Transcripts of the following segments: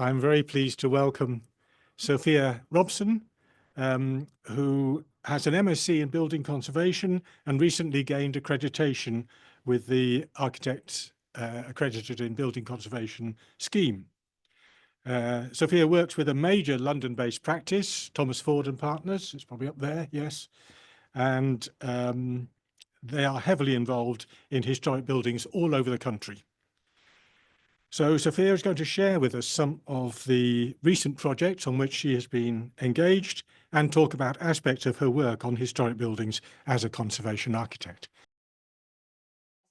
I'm very pleased to welcome Sophia Robson, who has an MSc in Building Conservation and recently gained accreditation with the Architects Accredited in Building Conservation scheme. Sophia works with a major London-based practice, Thomas Ford and Partners, it's probably up there, yes, and they are heavily involved in historic buildings all over the country. So Sophia is going to share with us some of the recent projects on which she has been engaged and talk about aspects of her work on historic buildings as a conservation architect.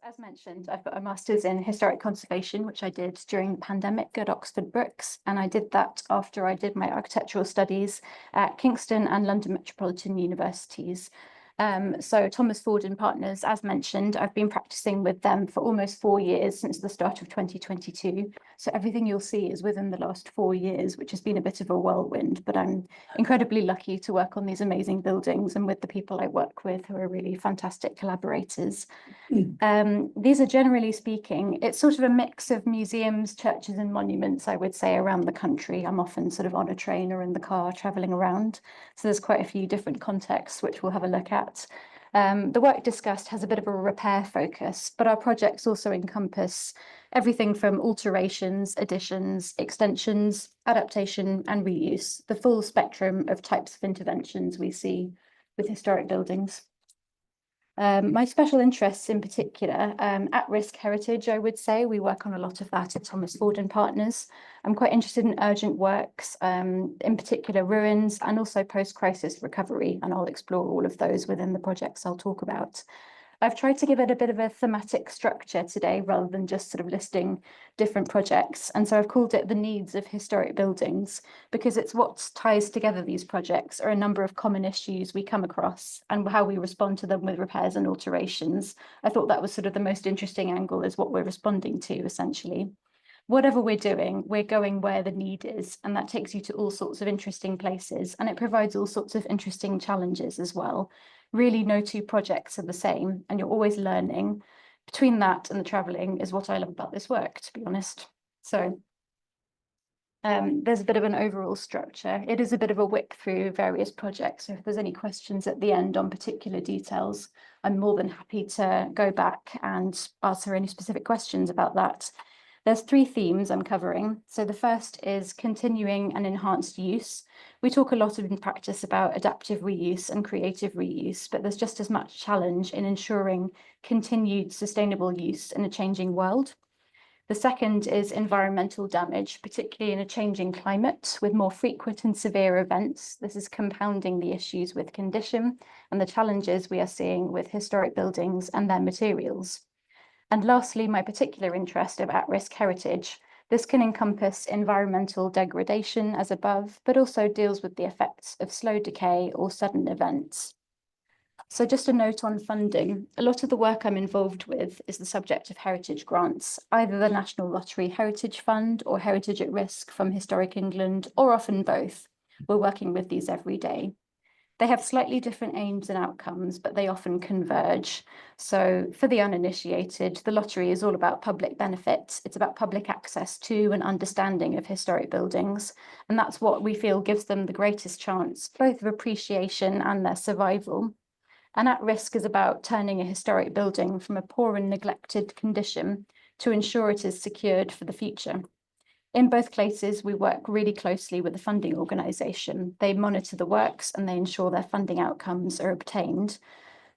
As mentioned, I've got a master's in historic conservation, which I did during the pandemic at Oxford Brookes, and I did that after I did my architectural studies at Kingston and London Metropolitan Universities. So Thomas Ford and Partners, as mentioned, I've been practicing with them for almost 4 years since the start of 2022. So everything you'll see is within the last 4 years, which has been a bit of a whirlwind, but I'm incredibly lucky to work on these amazing buildings and with the people I work with who are really fantastic collaborators. These are, generally speaking, it's sort of a mix of museums, churches and monuments, I would say, around the country. I'm often sort of on a train or in the car traveling around. So there's quite a few different contexts, which we'll have a look at. The work discussed has a bit of a repair focus, but our projects also encompass everything from alterations, additions, extensions, adaptation and reuse, the full spectrum of types of interventions we see with historic buildings. My special interests in particular, at-risk heritage, I would say. We work on a lot of that at Thomas Ford and Partners. I'm quite interested in urgent works, in particular ruins and also post-crisis recovery, and I'll explore all of those within the projects I'll talk about. I've tried to give it a bit of a thematic structure today rather than just sort of listing different projects. And so I've called it the needs of historic buildings because it's what ties together these projects are a number of common issues we come across and how we respond to them with repairs and alterations. I thought that was sort of the most interesting angle is what we're responding to essentially. Whatever we're doing, we're going where the need is, and that takes you to all sorts of interesting places, and it provides all sorts of interesting challenges as well. Really, no two projects are the same, and you're always learning. Between that and the traveling is what I love about this work, to be honest. So there's a bit of an overall structure. It is a bit of a whip through various projects. So if there's any questions at the end on particular details, I'm more than happy to go back and answer any specific questions about that. There's 3 themes I'm covering. So the first is continuing and enhanced use. We talk a lot in practice about adaptive reuse and creative reuse, but there's just as much challenge in ensuring continued sustainable use in a changing world. The second is environmental damage, particularly in a changing climate with more frequent and severe events. This is compounding the issues with condition and the challenges we are seeing with historic buildings and their materials. And lastly, my particular interest of at-risk heritage. This can encompass environmental degradation as above, but also deals with the effects of slow decay or sudden events. So just a note on funding. A lot of the work I'm involved with is the subject of heritage grants, either the National Lottery Heritage Fund or Heritage at Risk from Historic England, or often both. We're working with these every day. They have slightly different aims and outcomes, but they often converge. So for the uninitiated, the lottery is all about public benefit. It's about public access to and understanding of historic buildings. And that's what we feel gives them the greatest chance, both of appreciation and their survival. And at risk is about turning a historic building from a poor and neglected condition to ensure it is secured for the future. In both cases, we work really closely with the funding organisation. They monitor the works and they ensure their funding outcomes are obtained.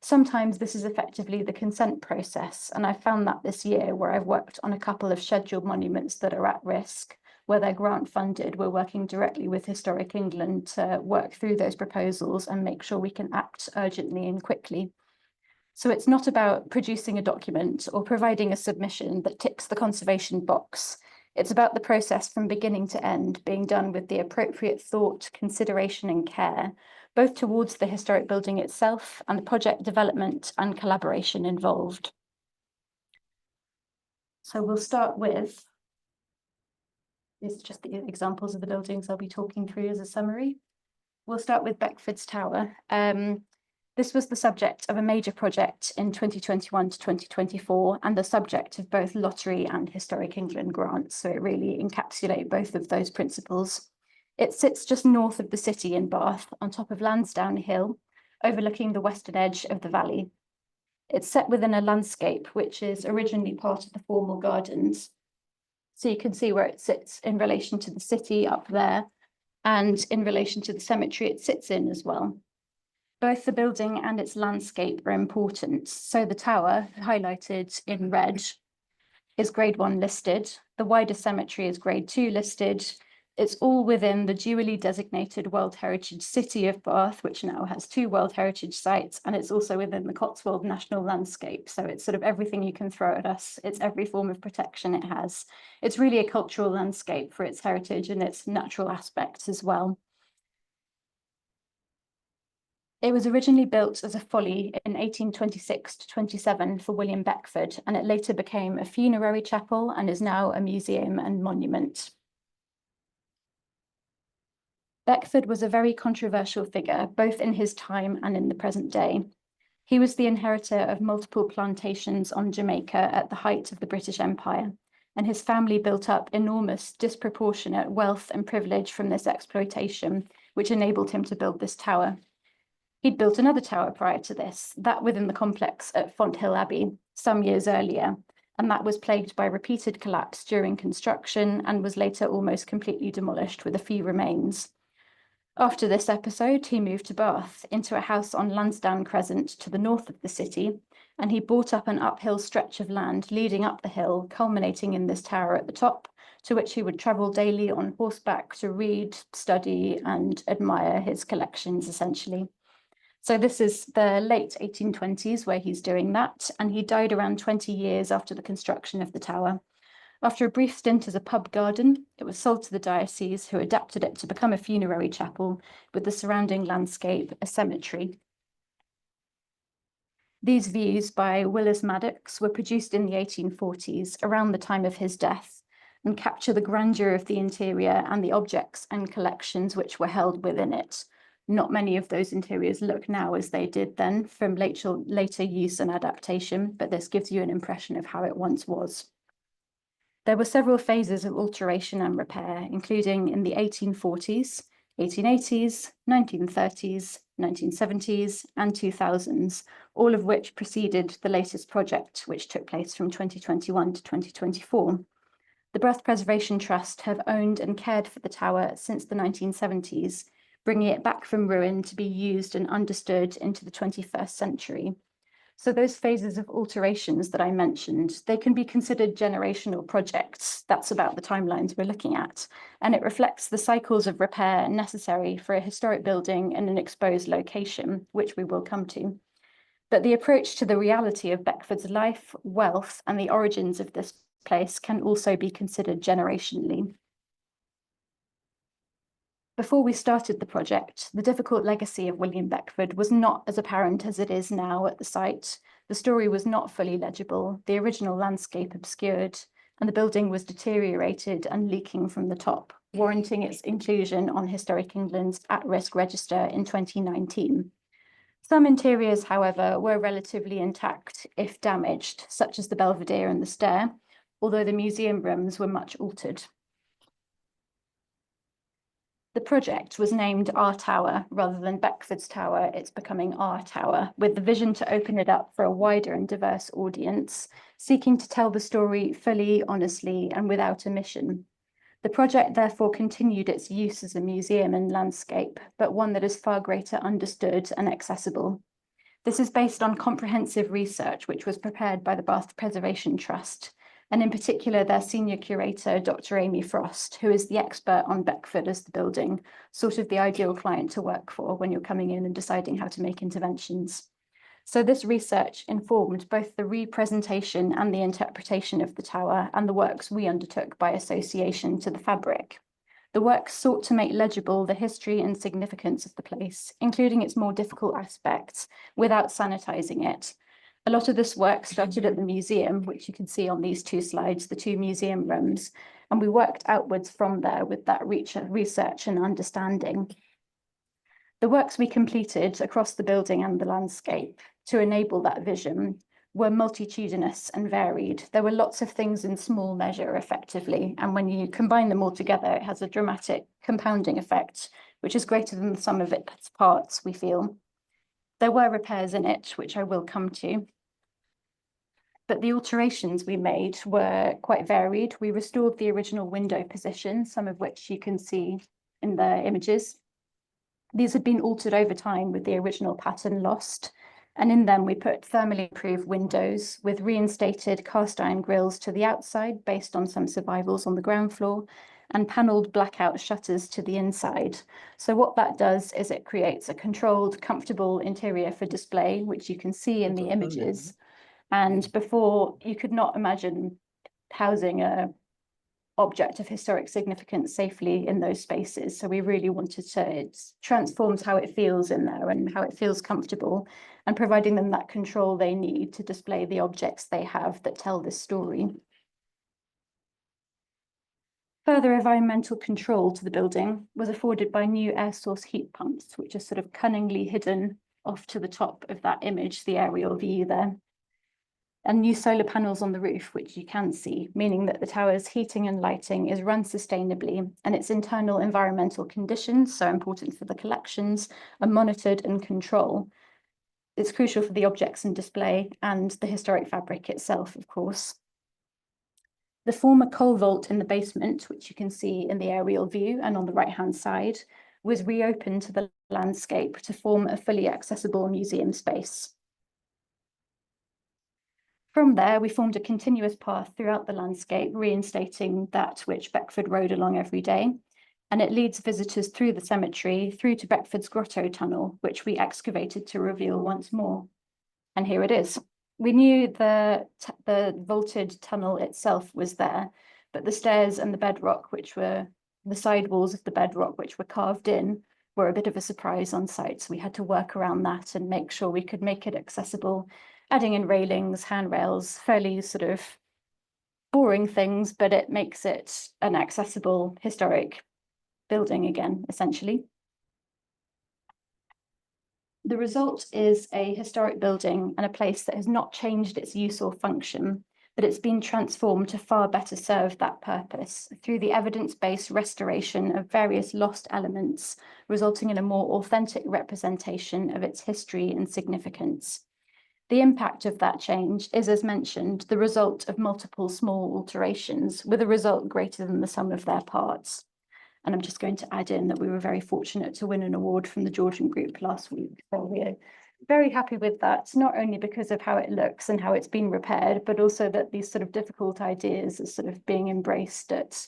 Sometimes this is effectively the consent process, and I found that this year where I've worked on a couple of scheduled monuments that are at risk, where they're grant funded. We're working directly with Historic England to work through those proposals and make sure we can act urgently and quickly. So it's not about producing a document or providing a submission that ticks the conservation box. It's about the process from beginning to end being done with the appropriate thought, consideration and care, both towards the historic building itself and the project development and collaboration involved. So we'll start with, these are just the examples of the buildings I'll be talking through as a summary. We'll start with Beckford's Tower. This was the subject of a major project in 2021 to 2024 and the subject of both lottery and Historic England grants, so it really encapsulates both of those principles. It sits just north of the city in Bath, on top of Lansdowne Hill, overlooking the western edge of the valley. It's set within a landscape which is originally part of the formal gardens. So you can see where it sits in relation to the city up there and in relation to the cemetery it sits in as well. Both the building and its landscape are important. So the tower, highlighted in red, is Grade 1 listed. The wider cemetery is Grade 2 listed. It's all within the dually designated World Heritage City of Bath, which now has 2 World Heritage sites, and it's also within the Cotswold National Landscape. So it's sort of everything you can throw at us. It's every form of protection it has. It's really a cultural landscape for its heritage and its natural aspects as well. It was originally built as a folly in 1826 to 27 for William Beckford, and it later became a funerary chapel and is now a museum and monument. Beckford was a very controversial figure, both in his time and in the present day. He was the inheritor of multiple plantations on Jamaica at the height of the British Empire, and his family built up enormous, disproportionate wealth and privilege from this exploitation, which enabled him to build this tower. He'd built another tower prior to this, that within the complex at Fonthill Abbey, some years earlier, and that was plagued by repeated collapse during construction and was later almost completely demolished with a few remains. After this episode, he moved to Bath, into a house on Lansdowne Crescent to the north of the city, and he bought up an uphill stretch of land leading up the hill, culminating in this tower at the top, to which he would travel daily on horseback to read, study, and admire his collections, essentially. So this is the late 1820s where he's doing that, and he died around 20 years after the construction of the tower. After a brief stint as a pub garden, it was sold to the diocese, who adapted it to become a funerary chapel with the surrounding landscape a cemetery. These views by Willis Maddox were produced in the 1840s, around the time of his death, and capture the grandeur of the interior and the objects and collections which were held within it. Not many of those interiors look now as they did then from later use and adaptation, but this gives you an impression of how it once was. There were several phases of alteration and repair, including in the 1840s, 1880s, 1930s, 1970s, and 2000s, all of which preceded the latest project, which took place from 2021 to 2024. The Bath Preservation Trust have owned and cared for the tower since the 1970s, bringing it back from ruin to be used and understood into the 21st century. So those phases of alterations that I mentioned, they can be considered generational projects. That's about the timelines we're looking at. And it reflects the cycles of repair necessary for a historic building in an exposed location, which we will come to. But the approach to the reality of Beckford's life, wealth, and the origins of this place can also be considered generationally. Before we started the project, the difficult legacy of William Beckford was not as apparent as it is now at the site. The story was not fully legible, the original landscape obscured, and the building was deteriorated and leaking from the top, warranting its inclusion on Historic England's at-risk register in 2019. Some interiors, however, were relatively intact, if damaged, such as the belvedere and the stair, although the museum rooms were much altered. The project was named Our Tower rather than Beckford's Tower. It's becoming Our Tower, with the vision to open it up for a wider and diverse audience, seeking to tell the story fully, honestly, and without omission. The project therefore continued its use as a museum and landscape, but one that is far greater understood and accessible. This is based on comprehensive research which was prepared by the Bath Preservation Trust, and in particular their senior curator, Dr. Amy Frost, who is the expert on Beckford as the building, sort of the ideal client to work for when you're coming in and deciding how to make interventions. So this research informed both the representation and the interpretation of the tower and the works we undertook by association to the fabric. The works sought to make legible the history and significance of the place, including its more difficult aspects, without sanitizing it. A lot of this work started at the museum, which you can see on these two slides, the two museum rooms, and we worked outwards from there with that research and understanding. The works we completed across the building and the landscape to enable that vision were multitudinous and varied. There were lots of things in small measure, effectively, and when you combine them all together, it has a dramatic compounding effect, which is greater than the sum of its parts, we feel. There were repairs in it, which I will come to. But the alterations we made were quite varied. We restored the original window position, some of which you can see in the images. These had been altered over time with the original pattern lost, and in them we put thermally improved windows with reinstated cast iron grills to the outside based on some survivals on the ground floor, and panelled blackout shutters to the inside. So what that does is it creates a controlled, comfortable interior for display, which you can see in the images. And before, you could not imagine housing a object of historic significance safely in those spaces. So we really wanted to, it transforms how it feels in there and how it feels comfortable, and providing them that control they need to display the objects they have that tell this story. Further environmental control to the building was afforded by new air source heat pumps, which are sort of cunningly hidden off to the top of that image, the aerial view there. And new solar panels on the roof, which you can see, meaning that the tower's heating and lighting is run sustainably, and its internal environmental conditions, so important for the collections, are monitored and controlled. It's crucial for the objects in display and the historic fabric itself, of course. The former coal vault in the basement, which you can see in the aerial view and on the right-hand side, was reopened to the landscape to form a fully accessible museum space. From there, we formed a continuous path throughout the landscape, reinstating that which Beckford rode along every day. And it leads visitors through the cemetery, through to Beckford's Grotto Tunnel, which we excavated to reveal once more. And here it is. We knew the vaulted tunnel itself was there, but the stairs and the bedrock, which were the side walls of the bedrock, which were carved in, were a bit of a surprise on site. So we had to work around that and make sure we could make it accessible, adding in railings, handrails, fairly sort of boring things, but it makes it an accessible historic building again, essentially. The result is a historic building and a place that has not changed its use or function, but it's been transformed to far better serve that purpose through the evidence-based restoration of various lost elements, resulting in a more authentic representation of its history and significance. The impact of that change is, as mentioned, the result of multiple small alterations with a result greater than the sum of their parts. And I'm just going to add in that we were very fortunate to win an award from the Georgian Group last week. So we're very happy with that, not only because of how it looks and how it's been repaired, but also that these sort of difficult ideas are sort of being embraced at,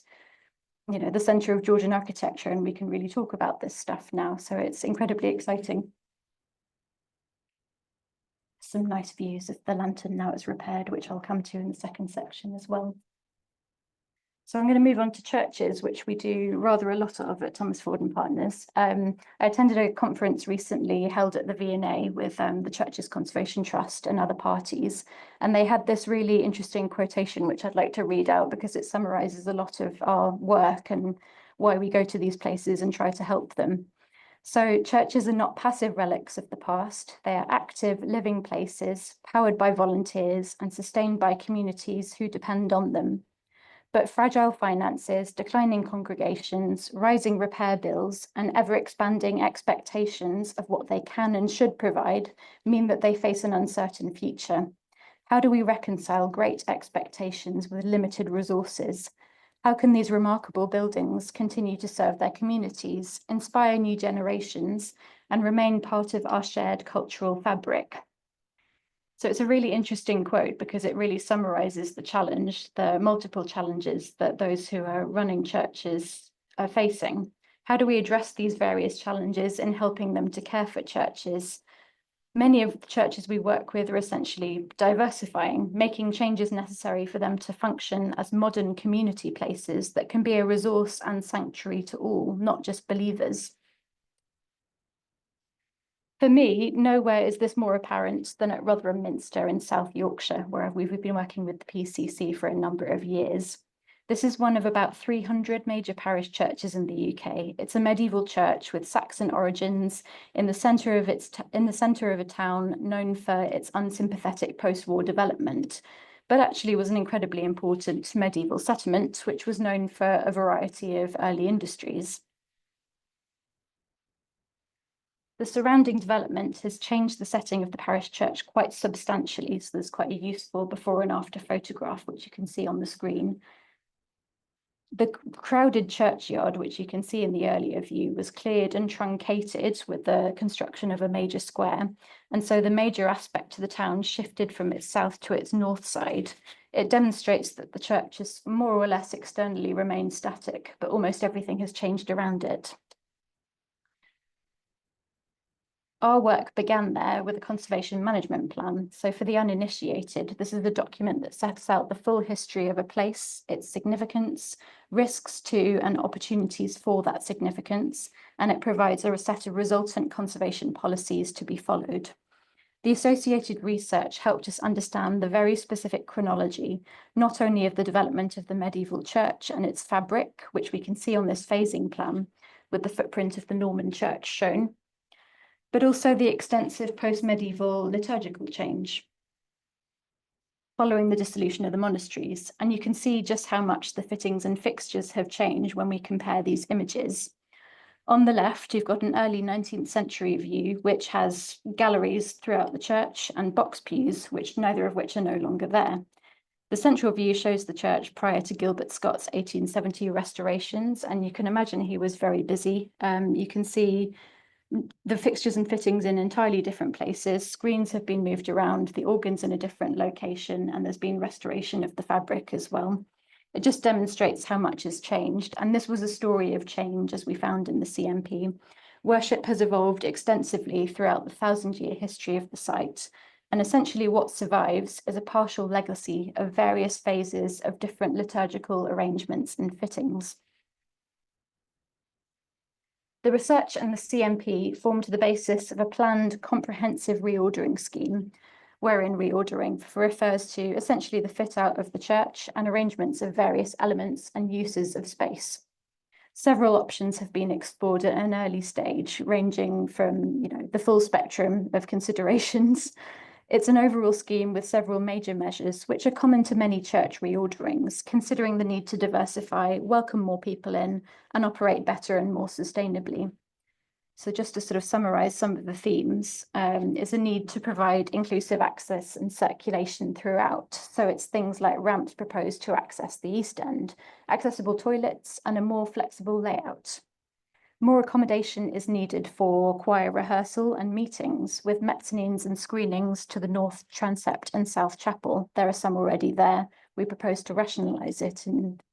you know, the centre of Georgian architecture, and we can really talk about this stuff now. So it's incredibly exciting. Some nice views of the lantern now it's repaired, which I'll come to in the second section as well. So I'm going to move on to churches, which we do rather a lot of at Thomas Ford and Partners. I attended a conference recently held at the V&A with the Churches Conservation Trust and other parties, and they had this really interesting quotation, which I'd like to read out because it summarises a lot of our work and why we go to these places and try to help them. So churches are not passive relics of the past. They are active, living places, powered by volunteers and sustained by communities who depend on them. But fragile finances, declining congregations, rising repair bills, and ever-expanding expectations of what they can and should provide mean that they face an uncertain future. How do we reconcile great expectations with limited resources? How can these remarkable buildings continue to serve their communities, inspire new generations, and remain part of our shared cultural fabric? So it's a really interesting quote because it really summarizes the challenge, the multiple challenges that those who are running churches are facing. How do we address these various challenges in helping them to care for churches? Many of the churches we work with are essentially diversifying, making changes necessary for them to function as modern community places that can be a resource and sanctuary to all, not just believers. For me, nowhere is this more apparent than at Rotherham Minster in South Yorkshire, where we've been working with the PCC for a number of years. This is one of about 300 major parish churches in the UK. It's a medieval church with Saxon origins in the centre of a town known for its unsympathetic post-war development, but actually was an incredibly important medieval settlement, which was known for a variety of early industries. The surrounding development has changed the setting of the parish church quite substantially, so there's quite a useful before and after photograph, which you can see on the screen. The crowded churchyard, which you can see in the earlier view, was cleared and truncated with the construction of a major square. And so the major aspect to the town shifted from its south to its north side. It demonstrates that the church has more or less externally remained static, but almost everything has changed around it. Our work began there with a conservation management plan. So for the uninitiated, this is the document that sets out the full history of a place, its significance, risks to and opportunities for that significance, and it provides a set of resultant conservation policies to be followed. The associated research helped us understand the very specific chronology, not only of the development of the medieval church and its fabric, which we can see on this phasing plan, with the footprint of the Norman church shown, but also the extensive post-medieval liturgical change following the dissolution of the monasteries. And you can see just how much the fittings and fixtures have changed when we compare these images. On the left, you've got an early 19th century view, which has galleries throughout the church and box pews, neither of which are no longer there. The central view shows the church prior to Gilbert Scott's 1870 restorations, and you can imagine he was very busy. You can see the fixtures and fittings in entirely different places. Screens have been moved around, the organ's in a different location, and there's been restoration of the fabric as well. It just demonstrates how much has changed. And this was a story of change, as we found in the CMP. Worship has evolved extensively throughout the 1,000-year history of the site. And essentially what survives is a partial legacy of various phases of different liturgical arrangements and fittings. The research and the CMP formed the basis of a planned comprehensive reordering scheme, wherein reordering refers to essentially the fit out of the church and arrangements of various elements and uses of space. Several options have been explored at an early stage, ranging from the full spectrum of considerations. It's an overall scheme with several major measures, which are common to many church reorderings, considering the need to diversify, welcome more people in, and operate better and more sustainably. So just to sort of summarize some of the themes, is a need to provide inclusive access and circulation throughout. So it's things like ramps proposed to access the east end, accessible toilets, and a more flexible layout. More accommodation is needed for choir rehearsal and meetings, with mezzanines and screenings to the north transept and south chapel. There are some already there. We propose to rationalise it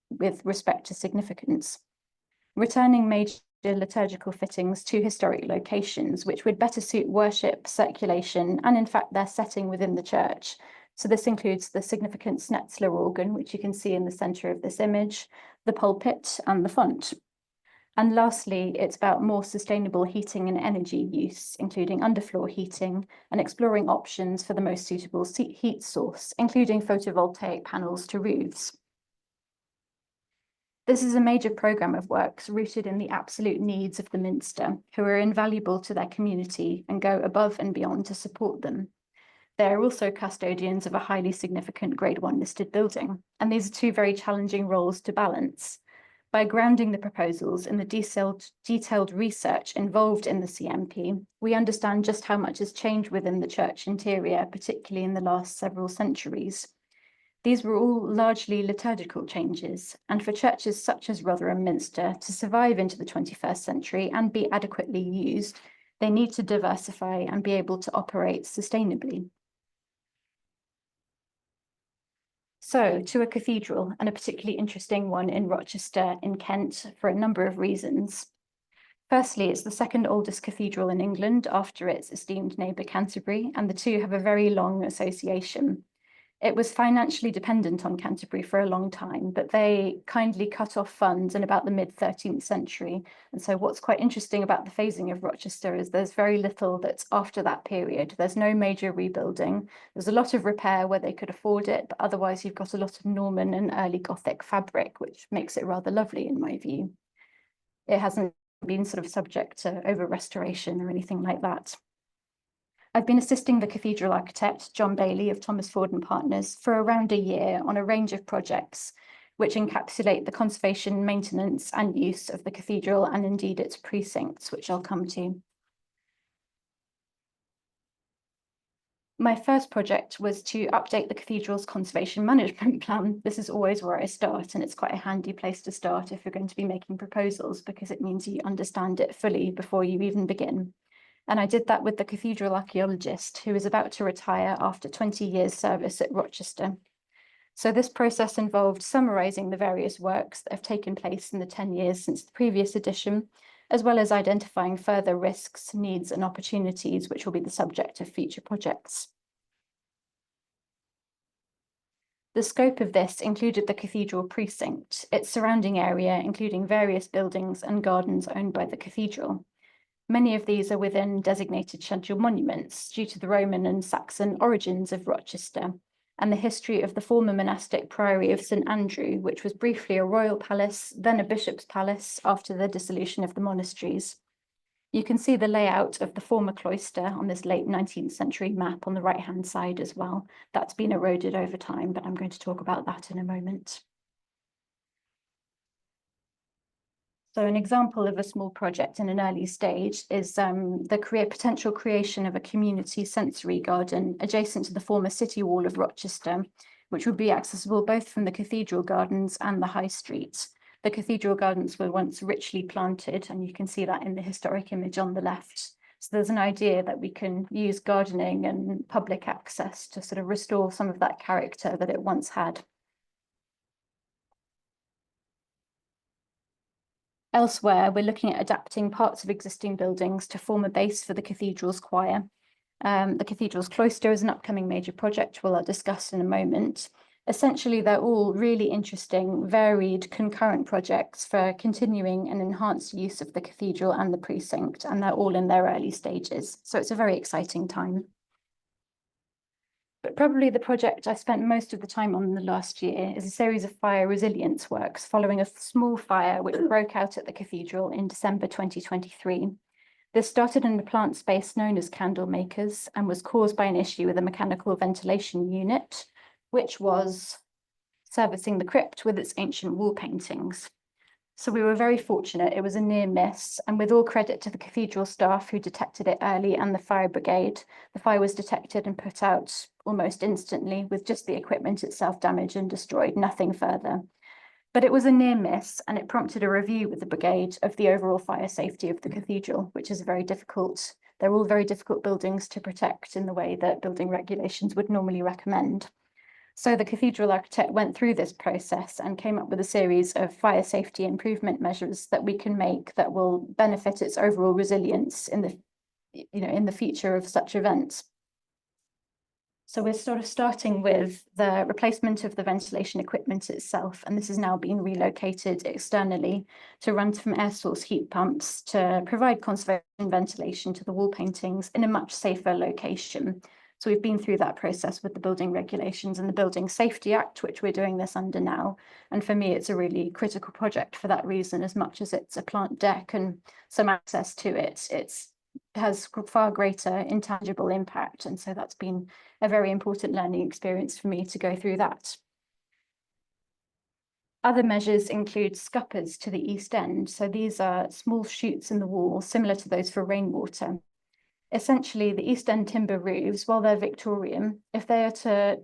with respect to significance. Returning major liturgical fittings to historic locations, which would better suit worship, circulation, and in fact their setting within the church. So this includes the significant Schnetzler organ, which you can see in the centre of this image, the pulpit, and the font. And lastly, it's about more sustainable heating and energy use, including underfloor heating and exploring options for the most suitable heat source, including photovoltaic panels to roofs. This is a major programme of works rooted in the absolute needs of the Minster, who are invaluable to their community and go above and beyond to support them. They are also custodians of a highly significant Grade 1 listed building, and these are two very challenging roles to balance. By grounding the proposals in the detailed research involved in the CMP, we understand just how much has changed within the church interior, particularly in the last several centuries. These were all largely liturgical changes, and for churches such as Rotherham Minster to survive into the 21st century and be adequately used, they need to diversify and be able to operate sustainably. So, to a cathedral, and a particularly interesting one in Rochester in Kent for a number of reasons. Firstly, it's the second oldest cathedral in England after its esteemed neighbour Canterbury, and the two have a very long association. It was financially dependent on Canterbury for a long time, but they kindly cut off funds in about the mid-13th century. And so what's quite interesting about the phasing of Rochester is there's very little that's after that period. There's no major rebuilding. There's a lot of repair where they could afford it, but otherwise you've got a lot of Norman and early Gothic fabric, which makes it rather lovely in my view. It hasn't been sort of subject to over-restoration or anything like that. I've been assisting the cathedral architect, John Bailey of Thomas Ford and Partners, for around a year on a range of projects which encapsulate the conservation, maintenance and use of the cathedral and indeed its precincts, which I'll come to. My first project was to update the cathedral's conservation management plan. This is always where I start, and it's quite a handy place to start if you're going to be making proposals, because it means you understand it fully before you even begin. And I did that with the cathedral archaeologist who is about to retire after 20 years service at Rochester. So this process involved summarising the various works that have taken place in the 10 years since the previous edition, as well as identifying further risks, needs and opportunities which will be the subject of future projects. The scope of this included the cathedral precinct, its surrounding area, including various buildings and gardens owned by the cathedral. Many of these are within designated scheduled monuments due to the Roman and Saxon origins of Rochester and the history of the former monastic priory of St Andrew, which was briefly a royal palace, then a bishop's palace after the dissolution of the monasteries. You can see the layout of the former cloister on this late 19th century map on the right-hand side as well. That's been eroded over time, but I'm going to talk about that in a moment. So an example of a small project in an early stage is the potential creation of a community sensory garden adjacent to the former city wall of Rochester, which would be accessible both from the cathedral gardens and the high street. The cathedral gardens were once richly planted, and you can see that in the historic image on the left. So there's an idea that we can use gardening and public access to sort of restore some of that character that it once had. Elsewhere, we're looking at adapting parts of existing buildings to form a base for the cathedral's choir. The cathedral's cloister is an upcoming major project, I'll discuss in a moment. Essentially, they're all really interesting, varied, concurrent projects for continuing and enhanced use of the cathedral and the precinct, and they're all in their early stages. So it's a very exciting time. But probably the project I spent most of the time on in the last year is a series of fire resilience works following a small fire which broke out at the cathedral in December 2023. This started in the plant space known as Candlemakers and was caused by an issue with a mechanical ventilation unit, which was servicing the crypt with its ancient wall paintings. So we were very fortunate. It was a near miss, and with all credit to the cathedral staff who detected it early and the fire brigade, the fire was detected and put out almost instantly with just the equipment itself damaged and destroyed, nothing further. But it was a near miss, and it prompted a review with the brigade of the overall fire safety of the cathedral, which is very difficult. They're all very difficult buildings to protect in the way that building regulations would normally recommend. So the cathedral architect went through this process and came up with a series of fire safety improvement measures that we can make that will benefit its overall resilience in the future of such events. So we're sort of starting with the replacement of the ventilation equipment itself, and this has now been relocated externally to run from air source heat pumps to provide conservation ventilation to the wall paintings in a much safer location. So we've been through that process with the building regulations and the Building Safety Act, which we're doing this under now. And for me, it's a really critical project for that reason, as much as it's a plant deck and some access to it, it has far greater intangible impact. And so that's been a very important learning experience for me to go through that. Other measures include scuppers to the east end. So these are small chutes in the wall, similar to those for rainwater. Essentially, the East End timber roofs, while they're Victorian, if they are to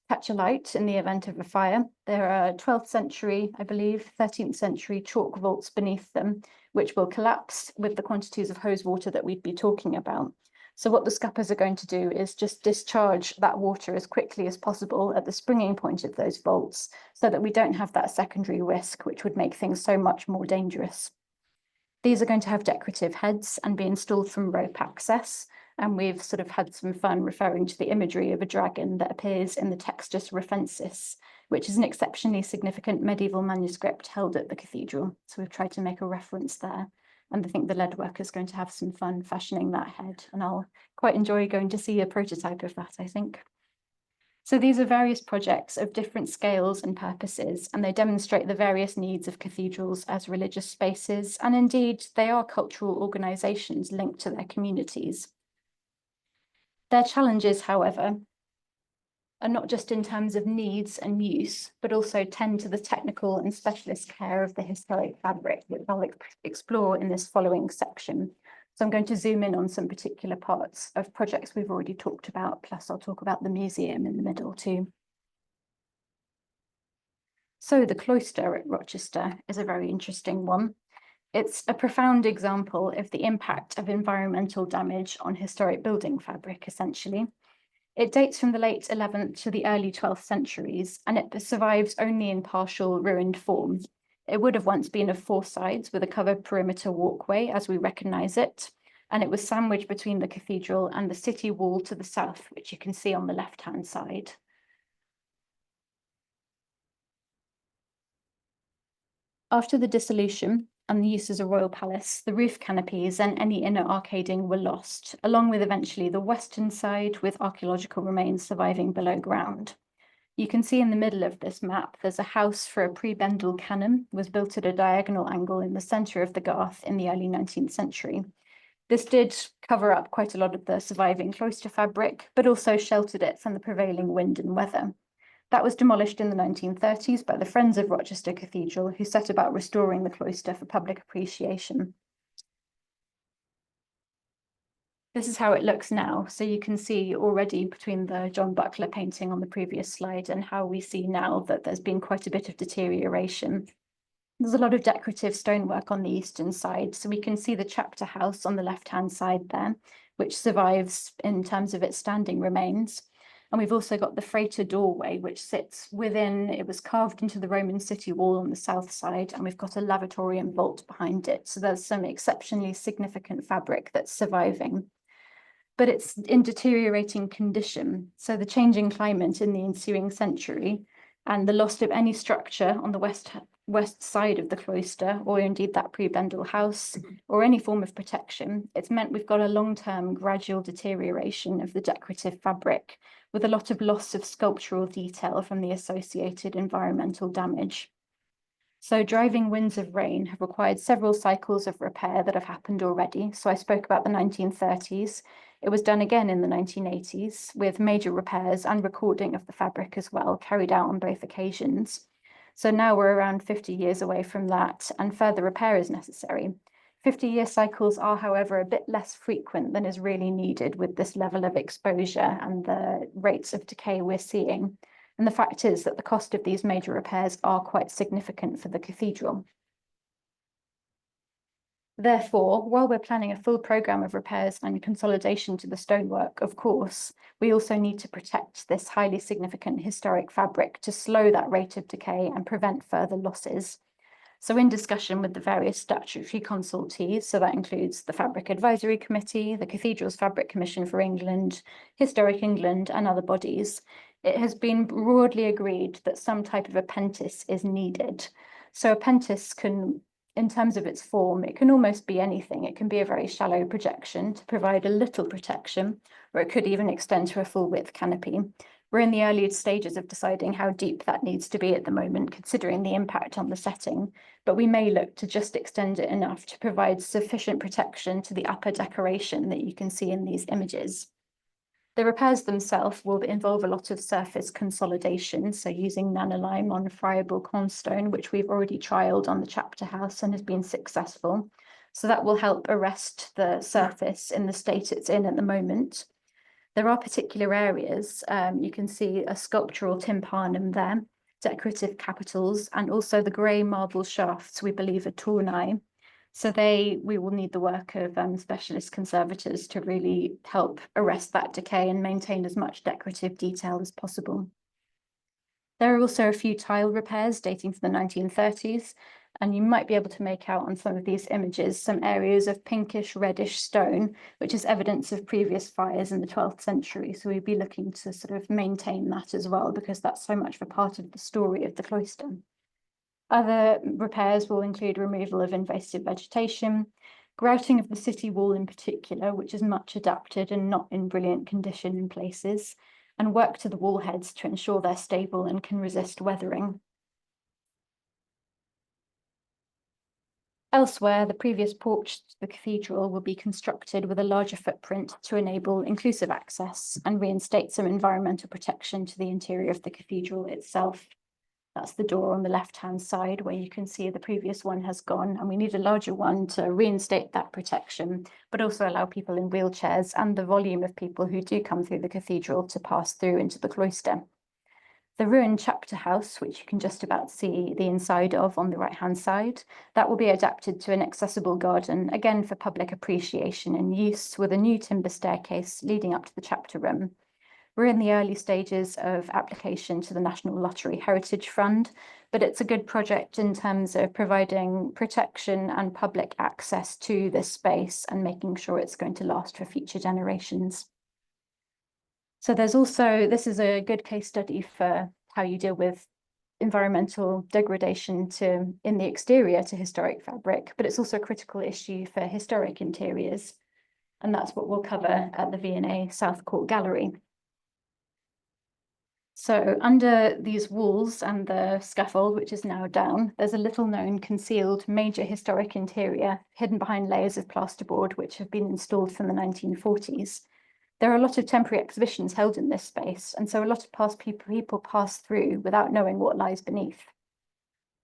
catch alight in the event of a fire, there are 12th century, I believe, 13th century chalk vaults beneath them, which will collapse with the quantities of hose water that we'd be talking about. So what the scuppers are going to do is just discharge that water as quickly as possible at the springing point of those vaults, so that we don't have that secondary risk, which would make things so much more dangerous. These are going to have decorative heads and be installed from rope access. And we've sort of had some fun referring to the imagery of a dragon that appears in the Textus Rufensis, which is an exceptionally significant medieval manuscript held at the cathedral. So we've tried to make a reference there. And I think the lead worker is going to have some fun fashioning that head. And I'll quite enjoy going to see a prototype of that, I think. So these are various projects of different scales and purposes, and they demonstrate the various needs of cathedrals as religious spaces. And indeed, they are cultural organisations linked to their communities. Their challenges, however, are not just in terms of needs and use, but also tend to the technical and specialist care of the historic fabric, which I'll explore in this following section. So I'm going to zoom in on some particular parts of projects we've already talked about, plus I'll talk about the museum in the middle too. So the cloister at Rochester is a very interesting one. It's a profound example of the impact of environmental damage on historic building fabric, essentially. It dates from the late 11th to the early 12th centuries, and it survives only in partial ruined form. It would have once been of 4 sides with a covered perimeter walkway as we recognise it, and it was sandwiched between the cathedral and the city wall to the south, which you can see on the left-hand side. After the dissolution and the use as a royal palace, the roof canopies and any inner arcading were lost, along with eventually the western side with archaeological remains surviving below ground. You can see in the middle of this map, there's a house for a prebendal canon, was built at a diagonal angle in the centre of the garth in the early 19th century. This did cover up quite a lot of the surviving cloister fabric, but also sheltered it from the prevailing wind and weather. That was demolished in the 1930s by the Friends of Rochester Cathedral, who set about restoring the cloister for public appreciation. This is how it looks now. So you can see already between the John Buckler painting on the previous slide and how we see now that there's been quite a bit of deterioration. There's a lot of decorative stonework on the eastern side. So we can see the chapter house on the left-hand side there, which survives in terms of its standing remains. And we've also got the freighter doorway, which sits within, it was carved into the Roman city wall on the south side, and we've got a lavatory and vault behind it. So there's some exceptionally significant fabric that's surviving. But it's in deteriorating condition. So the changing climate in the ensuing century and the loss of any structure on the west side of the cloister, or indeed that prebendal house, or any form of protection, it's meant we've got a long-term gradual deterioration of the decorative fabric, with a lot of loss of sculptural detail from the associated environmental damage. So driving winds of rain have required several cycles of repair that have happened already. So I spoke about the 1930s. It was done again in the 1980s with major repairs and recording of the fabric as well, carried out on both occasions. So now we're around 50 years away from that, and further repair is necessary. 50-year cycles are, however, a bit less frequent than is really needed with this level of exposure and the rates of decay we're seeing. And the fact is that the cost of these major repairs are quite significant for the cathedral. Therefore, while we're planning a full programme of repairs and consolidation to the stonework, of course, we also need to protect this highly significant historic fabric to slow that rate of decay and prevent further losses. So in discussion with the various statutory consultees, so that includes the Fabric Advisory Committee, the Cathedral's Fabric Commission for England, Historic England and other bodies, it has been broadly agreed that some type of apprentice is needed. So apprentice can, in terms of its form, it can almost be anything. It can be a very shallow projection to provide a little protection, or it could even extend to a full width canopy. We're in the early stages of deciding how deep that needs to be at the moment, considering the impact on the setting, but we may look to just extend it enough to provide sufficient protection to the upper decoration that you can see in these images. The repairs themselves will involve a lot of surface consolidation, so using nanolime on friable cornstone, which we've already trialled on the chapter house and has been successful. So that will help arrest the surface in the state it's in at the moment. There are particular areas, you can see a sculptural tympanum there, decorative capitals, and also the grey marble shafts we believe are Tournai. So we will need the work of specialist conservators to really help arrest that decay and maintain as much decorative detail as possible. There are also a few tile repairs dating from the 1930s, And you might be able to make out on some of these images some areas of pinkish reddish stone, which is evidence of previous fires in the 12th century. So we'd be looking to sort of maintain that as well, because that's so much of a part of the story of the cloister. Other repairs will include removal of invasive vegetation, grouting of the city wall in particular, which is much adapted and not in brilliant condition in places, and work to the wall heads to ensure they're stable and can resist weathering. Elsewhere, the previous porch to the cathedral will be constructed with a larger footprint to enable inclusive access and reinstate some environmental protection to the interior of the cathedral itself. That's the door on the left-hand side where you can see the previous one has gone, and we need a larger one to reinstate that protection, but also allow people in wheelchairs and the volume of people who do come through the cathedral to pass through into the cloister. The ruined chapter house, which you can just about see the inside of on the right-hand side, that will be adapted to an accessible garden, again for public appreciation and use, with a new timber staircase leading up to the chapter room. We're in the early stages of application to the National Lottery Heritage Fund, but it's a good project in terms of providing protection and public access to this space and making sure it's going to last for future generations. So there's also, this is a good case study for how you deal with environmental degradation in the exterior to historic fabric, but it's also a critical issue for historic interiors. And that's what we'll cover at the V&A South Court Gallery. So under these walls and the scaffold, which is now down, there's a little known concealed major historic interior hidden behind layers of plasterboard, which have been installed from the 1940s. There are a lot of temporary exhibitions held in this space, and so a lot of people pass through without knowing what lies beneath.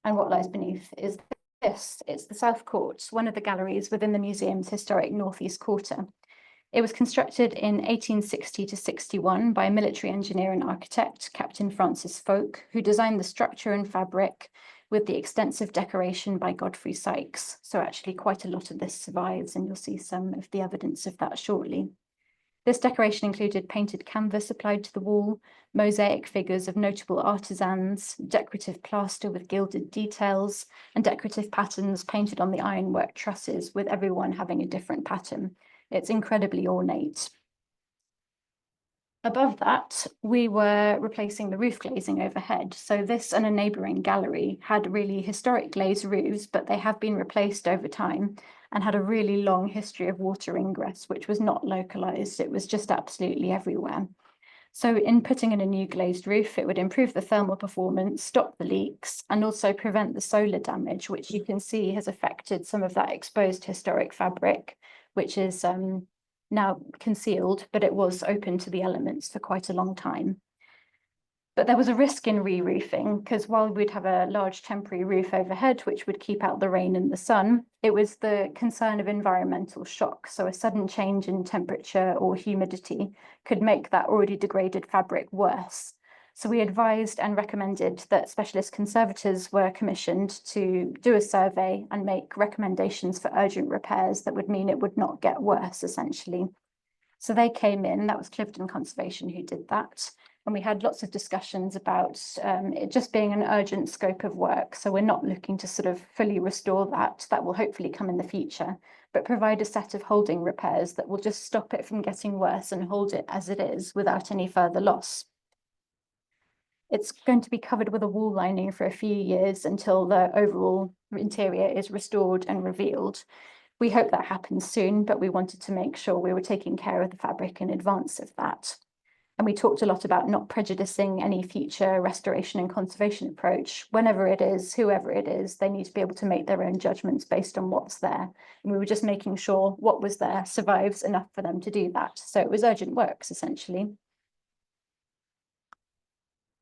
And what lies beneath is this. It's the South Court, one of the galleries within the museum's historic Northeast Quarter. It was constructed in 1860 to 61 by a military engineer and architect, Captain Francis Folk, who designed the structure and fabric with the extensive decoration by Godfrey Sykes. So actually quite a lot of this survives, and you'll see some of the evidence of that shortly. This decoration included painted canvas applied to the wall, mosaic figures of notable artisans, decorative plaster with gilded details, and decorative patterns painted on the ironwork trusses, with everyone having a different pattern. It's incredibly ornate. Above that, we were replacing the roof glazing overhead. So this and a neighbouring gallery had really historic glazed roofs, but they have been replaced over time and had a really long history of water ingress, which was not localised. It was just absolutely everywhere. So in putting in a new glazed roof, it would improve the thermal performance, stop the leaks, and also prevent the solar damage, which you can see has affected some of that exposed historic fabric, which is now concealed, but it was open to the elements for quite a long time. But there was a risk in re-roofing, because while we'd have a large temporary roof overhead, which would keep out the rain and the sun, it was the concern of environmental shock. So a sudden change in temperature or humidity could make that already degraded fabric worse. So we advised and recommended that specialist conservators were commissioned to do a survey and make recommendations for urgent repairs that would mean it would not get worse, essentially. So they came in, that was Clifton Conservation who did that. And we had lots of discussions about it just being an urgent scope of work. So we're not looking to sort of fully restore that. That will hopefully come in the future, but provide a set of holding repairs that will just stop it from getting worse and hold it as it is without any further loss. It's going to be covered with a wall lining for a few years until the overall interior is restored and revealed. We hope that happens soon, but we wanted to make sure we were taking care of the fabric in advance of that. And we talked a lot about not prejudicing any future restoration and conservation approach. Whenever it is, whoever it is, they need to be able to make their own judgments based on what's there. And we were just making sure what was there survives enough for them to do that. So it was urgent works, essentially.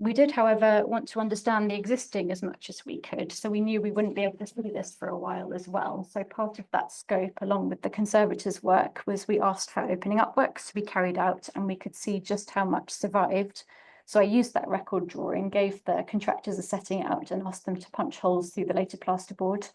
We did, however, want to understand the existing as much as we could. So we knew we wouldn't be able to study this for a while as well. So part of that scope, along with the conservators' work, was we asked for opening up works to be carried out, and we could see just how much survived. So I used that record drawing, gave the contractors a setting out and asked them to punch holes through the later plasterboard,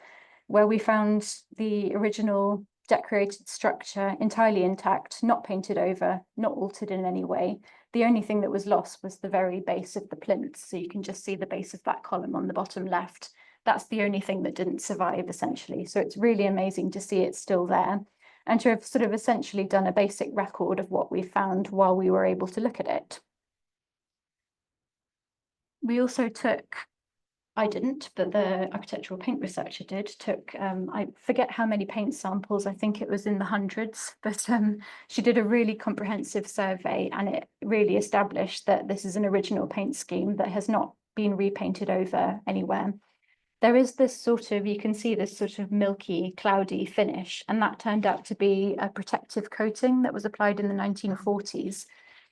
where we found the original decorated structure entirely intact, not painted over, not altered in any way. The only thing that was lost was the very base of the plinth. So you can just see the base of that column on the bottom left. That's the only thing that didn't survive, essentially. So it's really amazing to see it's still there, and to have sort of essentially done a basic record of what we found while we were able to look at it. We also took, I didn't, but the architectural paint researcher did, I forget how many paint samples, I think it was in the hundreds, but she did a really comprehensive survey, and it really established that this is an original paint scheme that has not been repainted over anywhere. There is this sort of, you can see this sort of milky, cloudy finish, and that turned out to be a protective coating that was applied in the 1940s.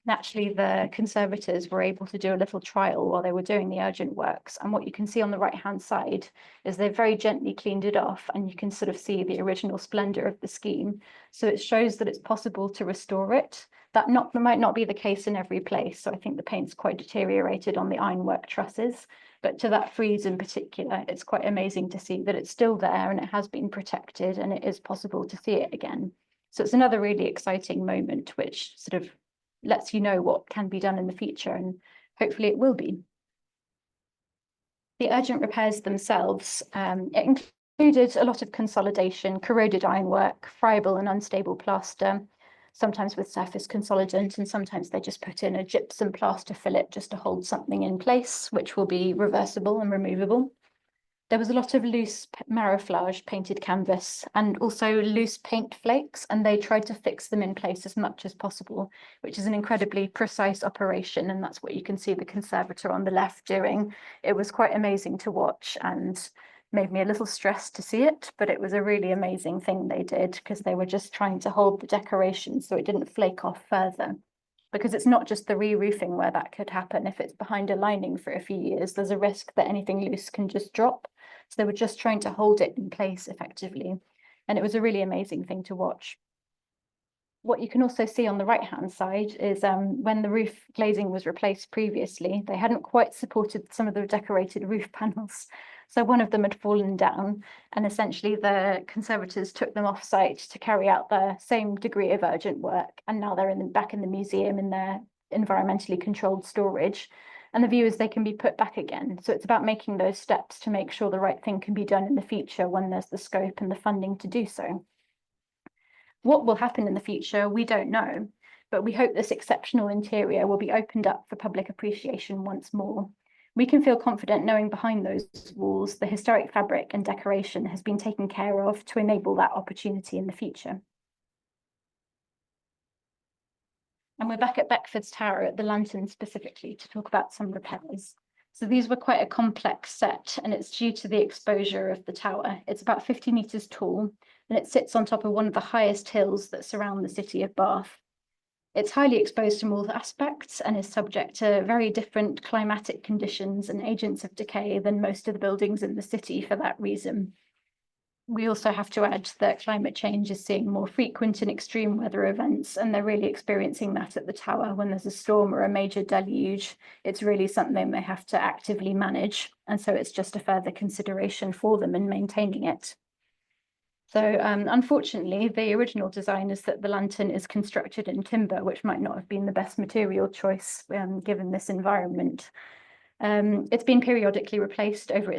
Naturally, the conservators were able to do a little trial while they were doing the urgent works. And what you can see on the right-hand side is they very gently cleaned it off, and you can sort of see the original splendor of the scheme. So it shows that it's possible to restore it. That might not be the case in every place. So I think the paint's quite deteriorated on the ironwork trusses. But to that frieze in particular, it's quite amazing to see that it's still there and it has been protected, and it is possible to see it again. So it's another really exciting moment, which sort of lets you know what can be done in the future, and hopefully it will be. The urgent repairs themselves, it included a lot of consolidation, corroded ironwork, friable and unstable plaster, sometimes with surface consolidant, and sometimes they just put in a gypsum plaster fillet just to hold something in place, which will be reversible and removable. There was a lot of loose mariflage painted canvas and also loose paint flakes, and they tried to fix them in place as much as possible, which is an incredibly precise operation, and that's what you can see the conservator on the left doing. It was quite amazing to watch and made me a little stressed to see it, but it was a really amazing thing they did, because they were just trying to hold the decoration so it didn't flake off further. Because it's not just the re-roofing where that could happen. If it's behind a lining for a few years, there's a risk that anything loose can just drop. So they were just trying to hold it in place effectively. And it was a really amazing thing to watch. What you can also see on the right-hand side is when the roof glazing was replaced previously, they hadn't quite supported some of the decorated roof panels. So one of them had fallen down, and essentially the conservators took them off-site to carry out the same degree of urgent work. And now they're back in the museum in their environmentally controlled storage. And the view is they can be put back again. So it's about making those steps to make sure the right thing can be done in the future when there's the scope and the funding to do so. What will happen in the future, we don't know, but we hope this exceptional interior will be opened up for public appreciation once more. We can feel confident knowing behind those walls, the historic fabric and decoration has been taken care of to enable that opportunity in the future. And we're back at Beckford's Tower at the Lantern specifically to talk about some repairs. So these were quite a complex set, and it's due to the exposure of the tower. It's about 50 meters tall, and it sits on top of one of the highest hills that surround the city of Bath. It's highly exposed from all aspects and is subject to very different climatic conditions and agents of decay than most of the buildings in the city for that reason. We also have to add that climate change is seeing more frequent and extreme weather events, and they're really experiencing that at the tower. When there's a storm or a major deluge, it's really something they have to actively manage. And so it's just a further consideration for them in maintaining it. So unfortunately, the original design is that the lantern is constructed in timber, which might not have been the best material choice given this environment. It's been periodically replaced over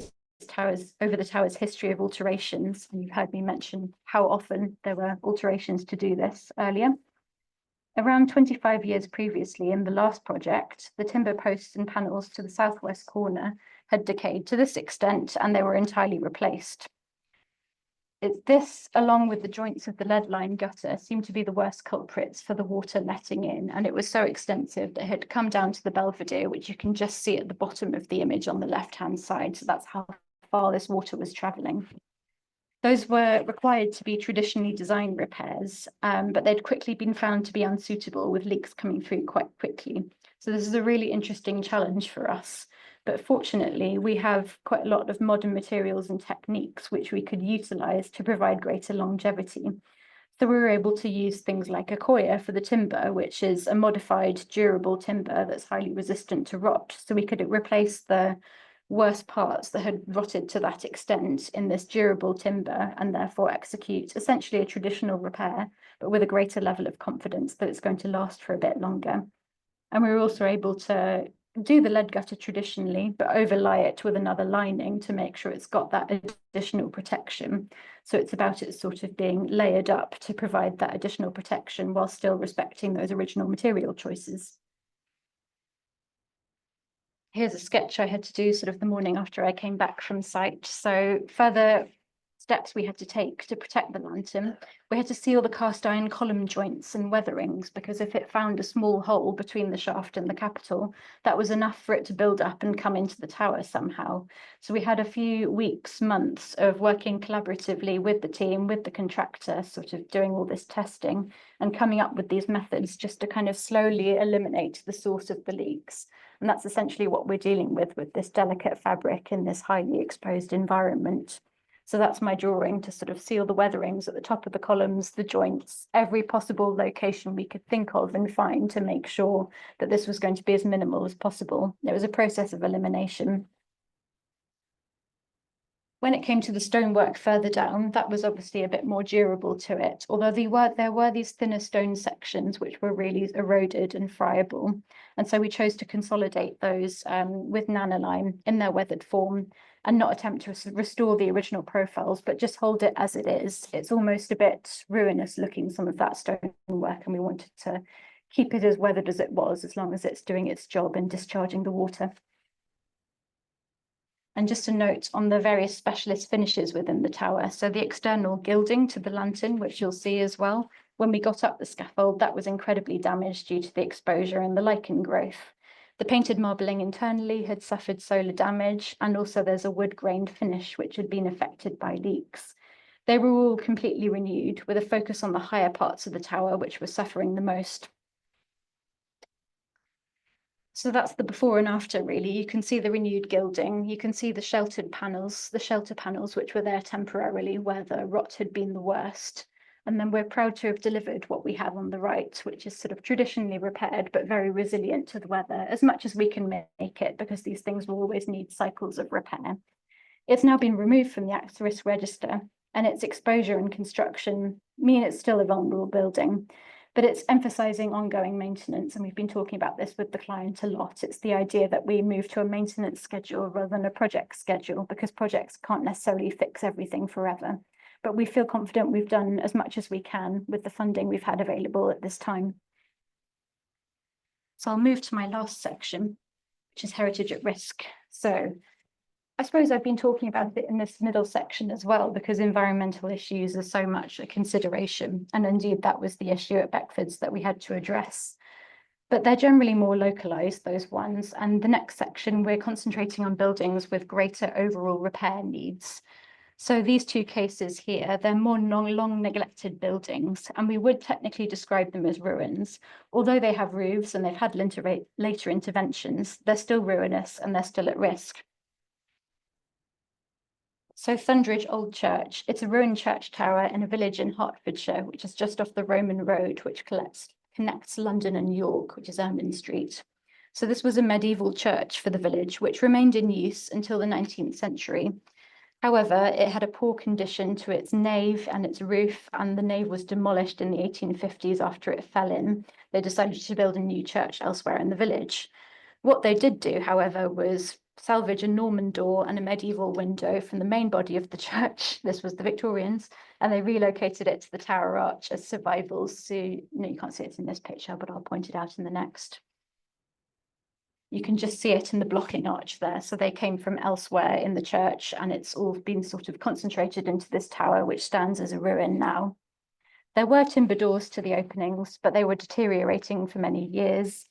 the tower's history of alterations. And you've heard me mention how often there were alterations to do this earlier. Around 25 years previously, in the last project, the timber posts and panels to the southwest corner had decayed to this extent, and they were entirely replaced. This, along with the joints of the lead line gutter, seemed to be the worst culprits for the water letting in, and it was so extensive that it had come down to the Belvedere, which you can just see at the bottom of the image on the left-hand side. So that's how far this water was traveling. Those were required to be traditionally designed repairs, but they'd quickly been found to be unsuitable, with leaks coming through quite quickly. So this is a really interesting challenge for us. But fortunately, we have quite a lot of modern materials and techniques which we could utilize to provide greater longevity. So we were able to use things like Accoya for the timber, which is a modified durable timber that's highly resistant to rot. So we could replace the worst parts that had rotted to that extent in this durable timber, and therefore execute essentially a traditional repair, but with a greater level of confidence that it's going to last for a bit longer. And we were also able to do the lead gutter traditionally, but overlay it with another lining to make sure it's got that additional protection. So it's about it sort of being layered up to provide that additional protection while still respecting those original material choices. Here's a sketch I had to do sort of the morning after I came back from site. So further steps we had to take to protect the lantern. We had to seal the cast iron column joints and weatherings, because if it found a small hole between the shaft and the capital, that was enough for it to build up and come into the tower somehow. So we had a few weeks, months of working collaboratively with the team, with the contractor, sort of doing all this testing and coming up with these methods just to kind of slowly eliminate the source of the leaks. And that's essentially what we're dealing with this delicate fabric in this highly exposed environment. So that's my drawing to sort of seal the weatherings at the top of the columns, the joints, every possible location we could think of and find to make sure that this was going to be as minimal as possible. It was a process of elimination. When it came to the stonework further down, that was obviously a bit more durable to it, although there were these thinner stone sections which were really eroded and friable. And so we chose to consolidate those with nanolime in their weathered form and not attempt to restore the original profiles, but just hold it as it is. It's almost a bit ruinous looking, some of that stonework, and we wanted to keep it as weathered as it was, as long as it's doing its job and discharging the water. And just a note on the various specialist finishes within the tower. So the external gilding to the lantern, which you'll see as well, when we got up the scaffold, that was incredibly damaged due to the exposure and the lichen growth. The painted marbling internally had suffered solar damage, and also there's a wood-grained finish which had been affected by leaks. They were all completely renewed, with a focus on the higher parts of the tower, which were suffering the most. So that's the before and after, really. You can see the renewed gilding. You can see the shelter panels, which were there temporarily where the rot had been the worst. And then we're proud to have delivered what we have on the right, which is sort of traditionally repaired, but very resilient to the weather, as much as we can make it, because these things will always need cycles of repair. It's now been removed from the Act Risk Register, and its exposure and construction mean it's still a vulnerable building. But it's emphasizing ongoing maintenance, and we've been talking about this with the client a lot. It's the idea that we move to a maintenance schedule rather than a project schedule, because projects can't necessarily fix everything forever. But we feel confident we've done as much as we can with the funding we've had available at this time. So I'll move to my last section, which is heritage at risk. So I suppose I've been talking about it in this middle section as well, because environmental issues are so much a consideration. And indeed, that was the issue at Beckford's that we had to address. But they're generally more localized, those ones. And the next section, we're concentrating on buildings with greater overall repair needs. So these two cases here, they're more long neglected buildings, and we would technically describe them as ruins. Although they have roofs and they've had later interventions, they're still ruinous and they're still at risk. So Thundridge Old Church, it's a ruined church tower in a village in Hertfordshire, which is just off the Roman road, which connects London and York, which is Ermine Street. So this was a medieval church for the village, which remained in use until the 19th century. However, it had a poor condition to its nave and its roof, and the nave was demolished in the 1850s after it fell in. They decided to build a new church elsewhere in the village. What they did do, however, was salvage a Norman door and a medieval window from the main body of the church. This was the Victorians, and they relocated it to the Tower Arch as survivals. So, no, you can't see it in this picture, but I'll point it out in the next. You can just see it in the blocking arch there. So they came from elsewhere in the church, and it's all been sort of concentrated into this tower, which stands as a ruin now. There were timber doors to the openings, but they were deteriorating for many years.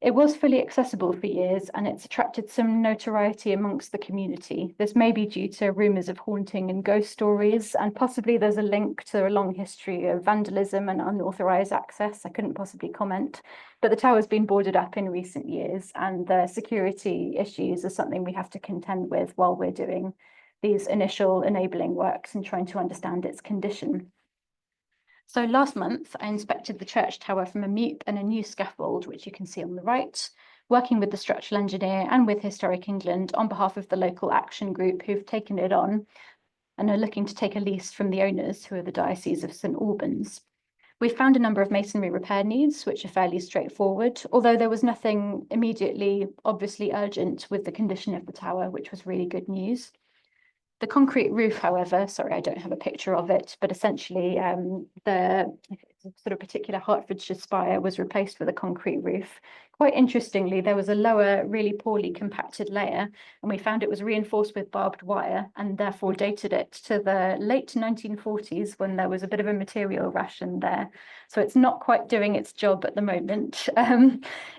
It was fully accessible for years, and it's attracted some notoriety amongst the community. This may be due to rumours of haunting and ghost stories, and possibly there's a link to a long history of vandalism and unauthorised access. I couldn't possibly comment, but the tower's been boarded up in recent years, and the security issues are something we have to contend with while we're doing these initial enabling works and trying to understand its condition. So last month, I inspected the church tower from a MUP and a new scaffold, which you can see on the right, working with the structural engineer and with Historic England on behalf of the local action group who've taken it on and are looking to take a lease from the owners, who are the Diocese of St Albans. We found a number of masonry repair needs, which are fairly straightforward, although there was nothing immediately obviously urgent with the condition of the tower, which was really good news. The concrete roof, however, sorry, I don't have a picture of it, but essentially the sort of particular Hertfordshire spire was replaced with a concrete roof. Quite interestingly, there was a lower, really poorly compacted layer, and we found it was reinforced with barbed wire and therefore dated it to the late 1940s when there was a bit of a material ration there. So it's not quite doing its job at the moment.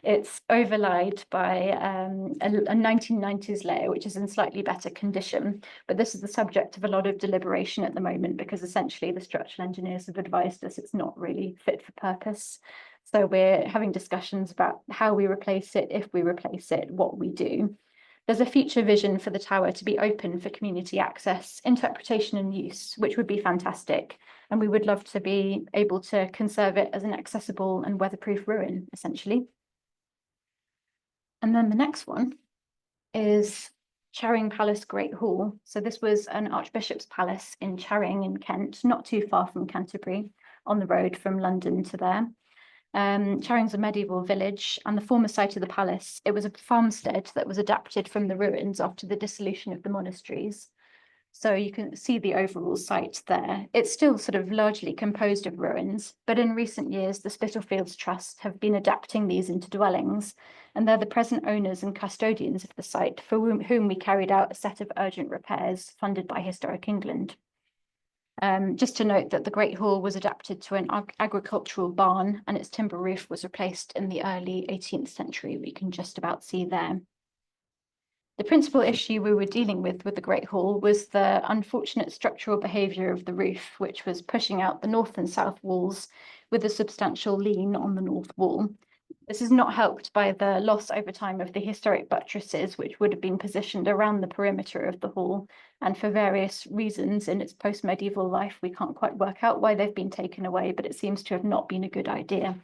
It's overlaid by a 1990s layer, which is in slightly better condition. But this is the subject of a lot of deliberation at the moment because essentially the structural engineers have advised us it's not really fit for purpose. So we're having discussions about how we replace it, if we replace it, what we do. There's a future vision for the tower to be open for community access, interpretation and use, which would be fantastic. And we would love to be able to conserve it as an accessible and weatherproof ruin, essentially. And then the next one is Charing Palace Great Hall. So this was an Archbishop's Palace in Charing in Kent, not too far from Canterbury, on the road from London to there. Charing's a medieval village, and the former site of the palace, it was a farmstead that was adapted from the ruins after the dissolution of the monasteries. So you can see the overall site there. It's still sort of largely composed of ruins, but in recent years, the Spitalfields Trust have been adapting these into dwellings, and they're the present owners and custodians of the site for whom we carried out a set of urgent repairs funded by Historic England. Just to note that the Great Hall was adapted to an agricultural barn and its timber roof was replaced in the early 18th century. We can just about see there. The principal issue we were dealing with the Great Hall was the unfortunate structural behaviour of the roof, which was pushing out the north and south walls with a substantial lean on the north wall. This is not helped by the loss over time of the historic buttresses, which would have been positioned around the perimeter of the hall. And for various reasons in its post-medieval life, we can't quite work out why they've been taken away, but it seems to have not been a good idea.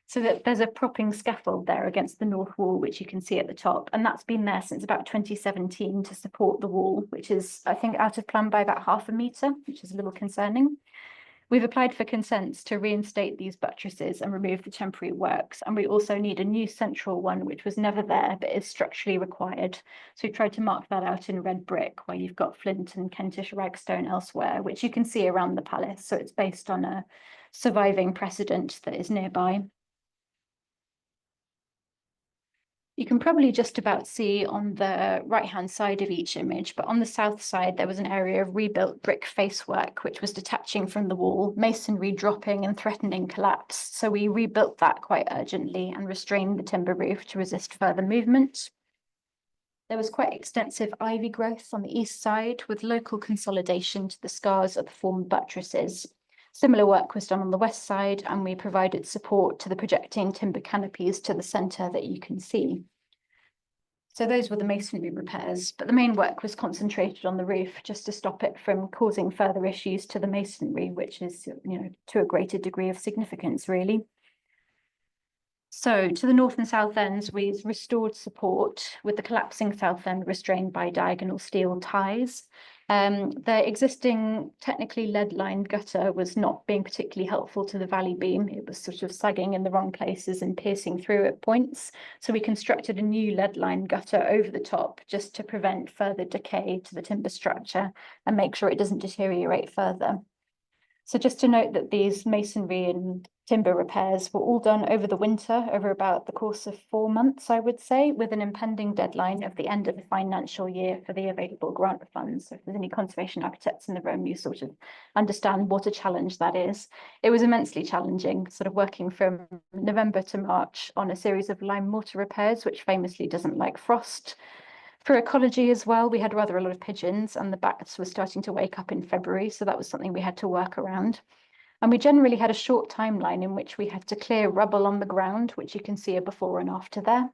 So that there's a propping scaffold there against the north wall, which you can see at the top. And that's been there since about 2017 to support the wall, which is, I think, out of plan by about ½ metre, which is a little concerning. We've applied for consents to reinstate these buttresses and remove the temporary works. And we also need a new central one, which was never there, but is structurally required. So we tried to mark that out in red brick, where you've got flint and Kentish ragstone elsewhere, which you can see around the palace. So it's based on a surviving precedent that is nearby. You can probably just about see on the right-hand side of each image, but on the south side, there was an area of rebuilt brick facework, which was detaching from the wall, masonry dropping and threatening collapse. So we rebuilt that quite urgently and restrained the timber roof to resist further movement. There was quite extensive ivy growth on the east side with local consolidation to the scars of the former buttresses. Similar work was done on the west side, and we provided support to the projecting timber canopies to the centre that you can see. So those were the masonry repairs, but the main work was concentrated on the roof just to stop it from causing further issues to the masonry, which is, to a greater degree of significance, really. So to the north and south ends, we restored support with the collapsing south end restrained by diagonal steel ties. The existing technically lead-lined gutter was not being particularly helpful to the valley beam. It was sort of sagging in the wrong places and piercing through at points. So we constructed a new lead-lined gutter over the top just to prevent further decay to the timber structure and make sure it doesn't deteriorate further. So just to note that these masonry and timber repairs were all done over the winter, over about the course of 4 months, I would say, with an impending deadline of the end of the financial year for the available grant funds. So if there's any conservation architects in the room, you sort of understand what a challenge that is. It was immensely challenging, sort of working from November to March on a series of lime mortar repairs, which famously doesn't like frost. For ecology as well, we had rather a lot of pigeons, and the bats were starting to wake up in February, so that was something we had to work around. And we generally had a short timeline in which we had to clear rubble on the ground, which you can see a before and after there.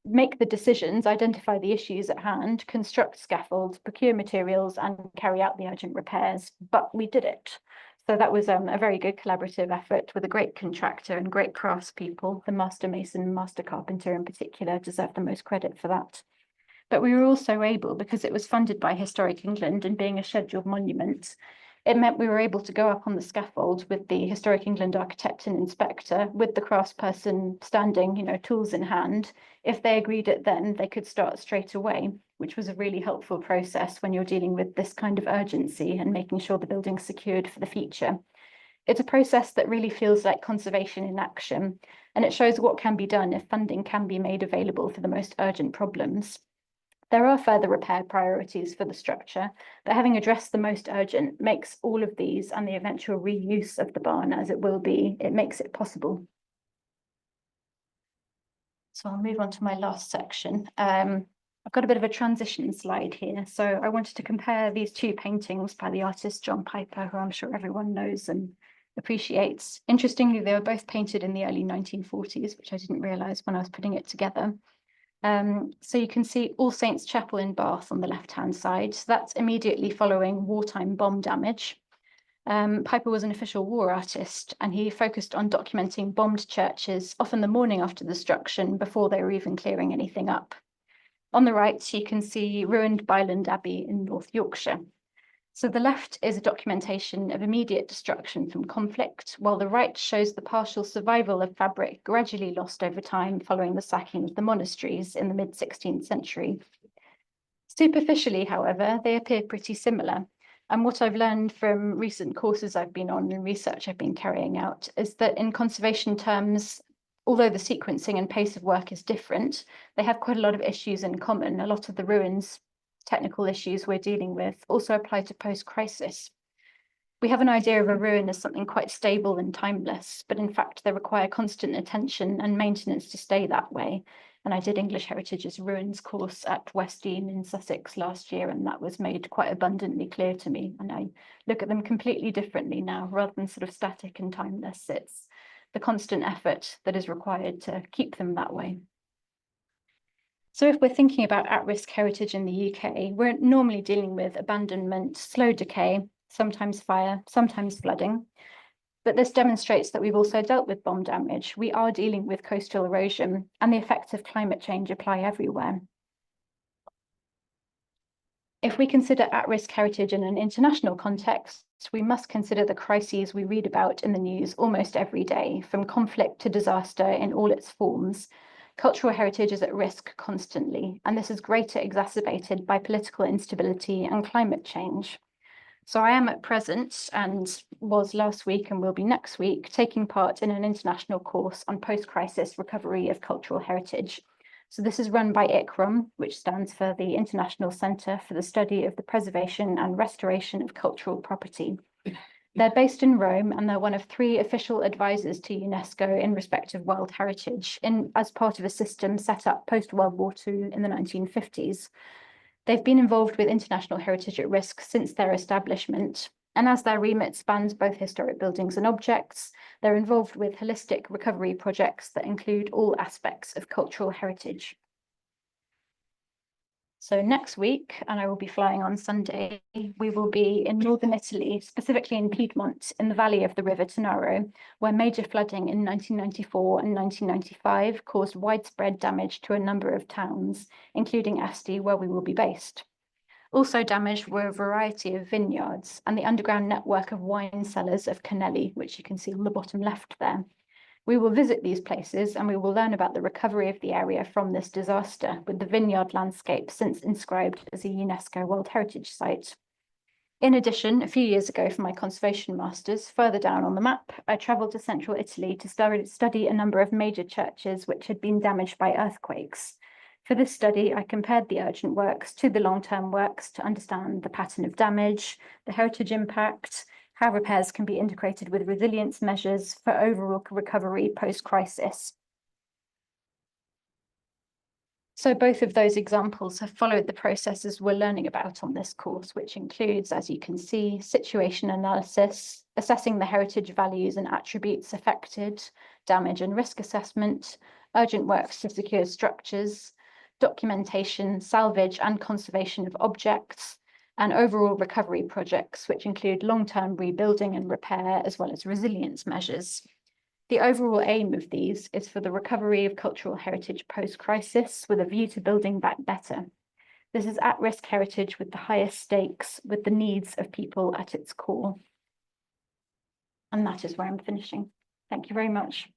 Make the decisions, identify the issues at hand, construct scaffolds, procure materials, and carry out the urgent repairs. But we did it. So that was a very good collaborative effort with a great contractor and great craftspeople. The master mason and master carpenter in particular deserve the most credit for that. But we were also able, because it was funded by Historic England and being a scheduled monument, It meant we were able to go up on the scaffold with the Historic England architect and inspector, with the craftsperson standing, tools in hand. If they agreed it then, they could start straight away, which was a really helpful process when you're dealing with this kind of urgency and making sure the building's secured for the future. It's a process that really feels like conservation in action, and it shows what can be done if funding can be made available for the most urgent problems. There are further repair priorities for the structure, but having addressed the most urgent makes all of these and the eventual reuse of the barn as it will be, it makes it possible. So I'll move on to my last section. I've got a bit of a transition slide here. So I wanted to compare these two paintings by the artist John Piper, who I'm sure everyone knows and appreciates. Interestingly, they were both painted in the early 1940s, which I didn't realise when I was putting it together. So you can see All Saints Chapel in Bath on the left-hand side. So that's immediately following wartime bomb damage. Piper was an official war artist, and he focused on documenting bombed churches, often the morning after destruction, before they were even clearing anything up. On the right, you can see ruined Byland Abbey in North Yorkshire. So the left is a documentation of immediate destruction from conflict, while the right shows the partial survival of fabric gradually lost over time following the sacking of the monasteries in the mid-16th century. Superficially, however, they appear pretty similar. And what I've learned from recent courses I've been on and research I've been carrying out is that in conservation terms, although the sequencing and pace of work is different, they have quite a lot of issues in common. A lot of the ruins technical issues we're dealing with also apply to post-crisis. We have an idea of a ruin as something quite stable and timeless, but in fact, they require constant attention and maintenance to stay that way. And I did English Heritage's ruins course at West Dean in Sussex last year, and that was made quite abundantly clear to me. And I look at them completely differently now, rather than sort of static and timeless. It's the constant effort that is required to keep them that way. So if we're thinking about at-risk heritage in the UK, we're normally dealing with abandonment, slow decay, sometimes fire, sometimes flooding. But this demonstrates that we've also dealt with bomb damage. We are dealing with coastal erosion, and the effects of climate change apply everywhere. If we consider at-risk heritage in an international context, we must consider the crises we read about in the news almost every day, from conflict to disaster in all its forms. Cultural heritage is at risk constantly, and this is greater exacerbated by political instability and climate change. So I am at present, and was last week and will be next week, taking part in an international course on post-crisis recovery of cultural heritage. So this is run by ICROM, which stands for the International Centre for the Study of the Preservation and Restoration of Cultural Property. They're based in Rome, and they're one of 3 official advisors to UNESCO in respect of world heritage, as part of a system set up post-World War II in the 1950s. They've been involved with international heritage at risk since their establishment, and as their remit spans both historic buildings and objects, they're involved with holistic recovery projects that include all aspects of cultural heritage. So next week, and I will be flying on Sunday, we will be in northern Italy, specifically in Piedmont, in the valley of the River Tanaro, where major flooding in 1994 and 1995 caused widespread damage to a number of towns, including Asti, where we will be based. Also damaged were a variety of vineyards and the underground network of wine cellars of Canelli, which you can see on the bottom left there. We will visit these places and we will learn about the recovery of the area from this disaster, with the vineyard landscape since inscribed as a UNESCO World Heritage Site. In addition, a few years ago for my conservation masters, further down on the map, I travelled to central Italy to study a number of major churches which had been damaged by earthquakes. For this study, I compared the urgent works to the long-term works to understand the pattern of damage, the heritage impact, how repairs can be integrated with resilience measures for overall recovery post-crisis. So both of those examples have followed the processes we're learning about on this course, which includes, as you can see, situation analysis, assessing the heritage values and attributes affected, damage and risk assessment, urgent works to secure structures, documentation, salvage and conservation of objects, and overall recovery projects, which include long-term rebuilding and repair, as well as resilience measures. The overall aim of these is for the recovery of cultural heritage post-crisis with a view to building back better. This is at-risk heritage with the highest stakes, with the needs of people at its core. And that is where I'm finishing. Thank you very much.